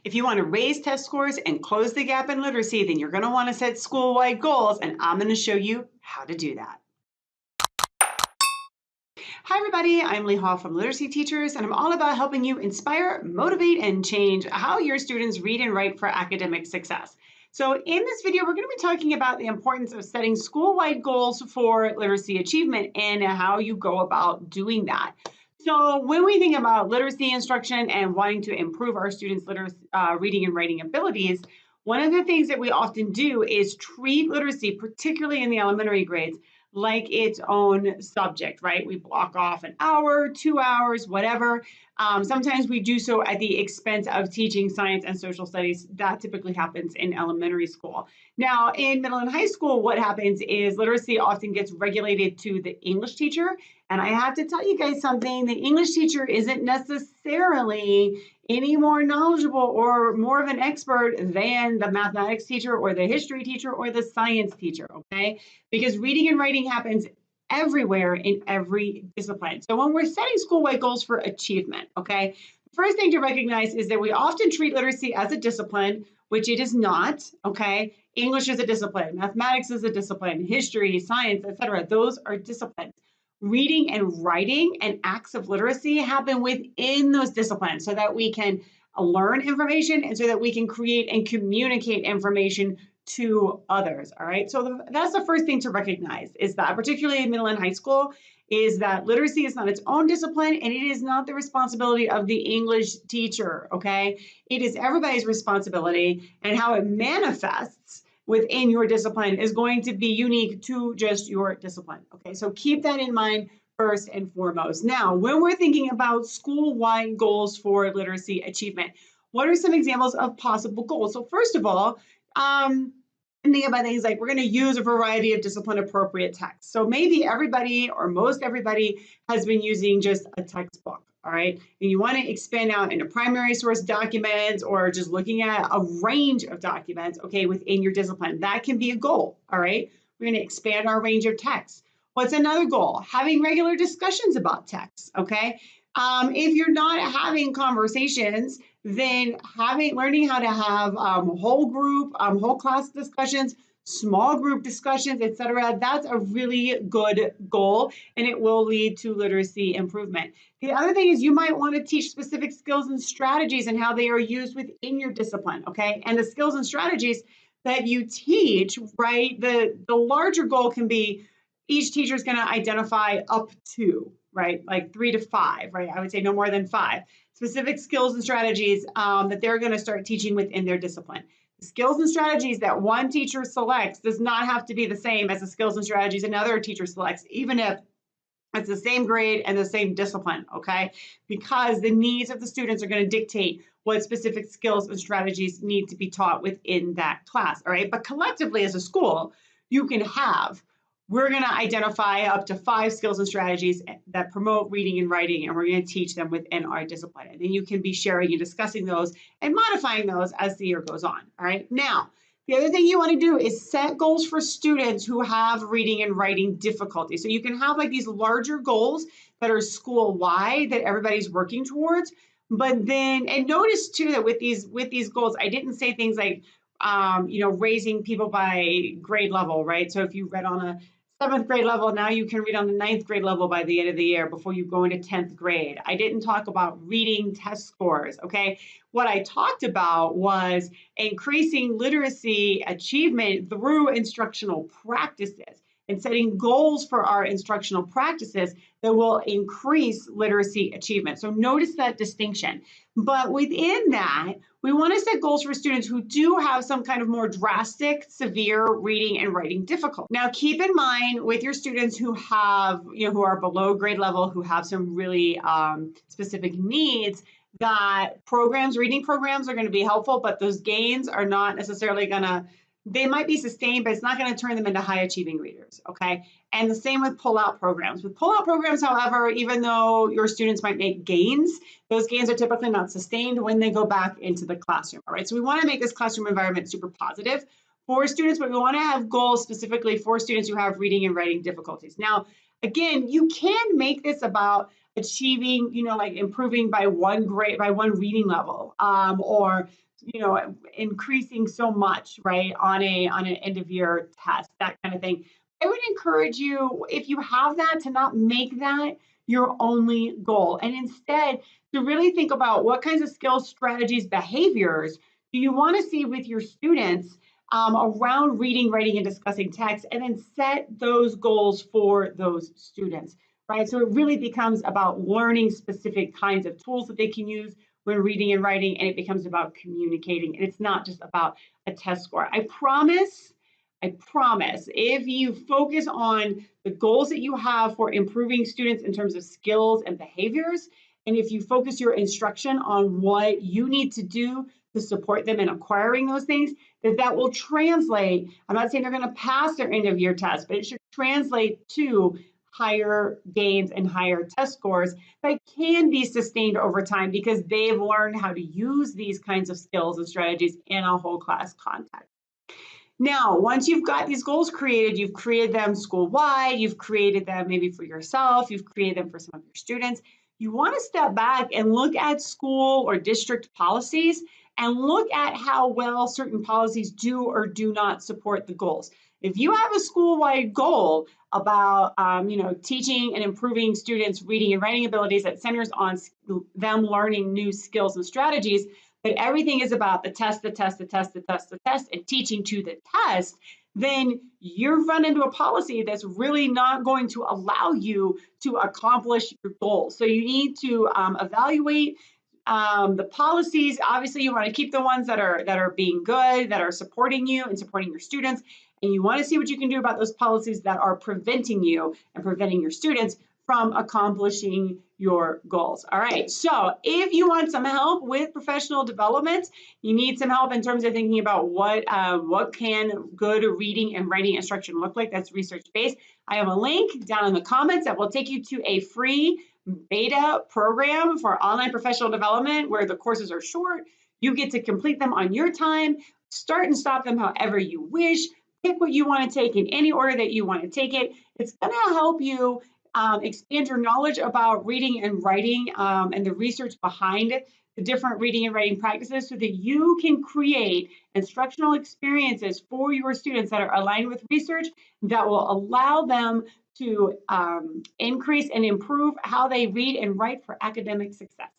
If you want to raise test scores and close the gap in literacy, then you're going to want to set school-wide goals, and I'm going to show you how to do that. Hi everybody, I'm Lee Hall from Literacy Teachers, and I'm all about helping you inspire, motivate, and change how your students read and write for academic success. So in this video, we're going to be talking about the importance of setting school-wide goals for literacy achievement and how you go about doing that. So when we think about literacy instruction and wanting to improve our students' reading and writing abilities, one of the things that we often do is treat literacy, particularly in the elementary grades, like its own subject, right? We block off an hour, 2 hours, whatever. Sometimes we do so at the expense of teaching science and social studies. That typically happens in elementary school. Now, in middle and high school, what happens is literacy often gets regulated to the English teacher. And I have to tell you guys something, the English teacher isn't necessarily any more knowledgeable or more of an expert than the mathematics teacher or the history teacher or the science teacher, okay? Because reading and writing happens everywhere in every discipline. So when we're setting school-wide goals for achievement, okay, the first thing to recognize is that we often treat literacy as a discipline, which it is not, okay? English is a discipline, mathematics is a discipline, history, science, etc. Those are disciplines. Reading and writing and acts of literacy happen within those disciplines so that we can learn information and so that we can create and communicate information to others, all right? So that's the first thing to recognize is that, particularly in middle and high school, is that literacy is not its own discipline and it is not the responsibility of the English teacher, okay? It is everybody's responsibility, and how it manifests within your discipline is going to be unique to just your discipline. Okay, so keep that in mind first and foremost. Now, when we're thinking about school-wide goals for literacy achievement, what are some examples of possible goals? So first of all, think about things like we're going to use a variety of discipline-appropriate texts. So maybe everybody or most everybody has been using just a textbook. All right, and you want to expand out into primary source documents or just looking at a range of documents, okay, within your discipline. That can be a goal, all right? We're going to expand our range of texts. What's another goal? Having regular discussions about texts, okay? If you're not having conversations, then learning how to have whole group, whole class discussions, small group discussions, etc. That's a really good goal, and it will lead to literacy improvement. The other thing is you might want to teach specific skills and strategies and how they are used within your discipline, okay? And the skills and strategies that you teach, right, the larger goal can be each teacher is going to identify up to, right, like 3 to 5, right? I would say no more than 5 specific skills and strategies that they're going to start teaching within their discipline. The skills and strategies that one teacher selects does not have to be the same as the skills and strategies another teacher selects, even if it's the same grade and the same discipline, okay? Because the needs of the students are going to dictate what specific skills and strategies need to be taught within that class, all right? But collectively as a school, you can have, we're going to identify up to 5 skills and strategies that promote reading and writing, and we're going to teach them within our discipline. And then you can be sharing and discussing those and modifying those as the year goes on, all right? Now, the other thing you want to do is set goals for students who have reading and writing difficulty. So you can have like these larger goals that are school-wide that everybody's working towards. But then, and notice too that with these goals, I didn't say things like, raising people by grade level, right? So if you read on a 7th grade level, now you can read on the 9th grade level by the end of the year before you go into 10th grade. I didn't talk about reading test scores, okay? What I talked about was increasing literacy achievement through instructional practices and setting goals for our instructional practices that will increase literacy achievement. So notice that distinction. But within that, we want to set goals for students who do have some kind of more drastic, severe reading and writing difficulty. Now, keep in mind with your students who have, who are below grade level, who have some really specific needs, that reading programs are going to be helpful, but those gains are not necessarily going to, they might be sustained, but it's not going to turn them into high achieving readers, okay? And the same with pull-out programs. With pull-out programs, however, even though your students might make gains, those gains are typically not sustained when they go back into the classroom, all right? So we want to make this classroom environment super positive for students, but we want to have goals specifically for students who have reading and writing difficulties. Now, again, you can make this about achieving, like improving by one grade, by one reading level, or increasing so much, right, on an end of year test, that kind of thing. I would encourage you, if you have that, to not make that your only goal, and instead to really think about what kinds of skills, strategies, behaviors do you want to see with your students around reading, writing, and discussing text, and then set those goals for those students, right? So it really becomes about learning specific kinds of tools that they can use when reading and writing, and it becomes about communicating. And it's not just about a test score. I promise, if you focus on the goals that you have for improving students in terms of skills and behaviors, and if you focus your instruction on what you need to do to support them in acquiring those things, that will translate. I'm not saying they're going to pass their end of year test, but it should translate to higher gains and higher test scores that can be sustained over time because they've learned how to use these kinds of skills and strategies in a whole class context. Now, once you've got these goals created, you've created them school-wide, you've created them maybe for yourself, you've created them for some of your students, you want to step back and look at school or district policies and look at how well certain policies do or do not support the goals. If you have a school-wide goal about teaching and improving students' reading and writing abilities that centers on them learning new skills and strategies, but everything is about the test, and teaching to the test, then you've run into a policy that's really not going to allow you to accomplish your goals. So you need to evaluate the policies. Obviously, you want to keep the ones that are being good, that are supporting you and supporting your students. And you want to see what you can do about those policies that are preventing you and preventing your students from accomplishing your goals. All right, so if you want some help with professional development, you need some help in terms of thinking about what can good reading and writing instruction look like. That's research-based. I have a link down in the comments that will take you to a free beta program for online professional development where the courses are short. You get to complete them on your time, start and stop them however you wish, pick what you want to take in any order that you want to take it. It's going to help you expand your knowledge about reading and writing and the research behind the different reading and writing practices so that you can create instructional experiences for your students that are aligned with research that will allow them to increase and improve how they read and write for academic success.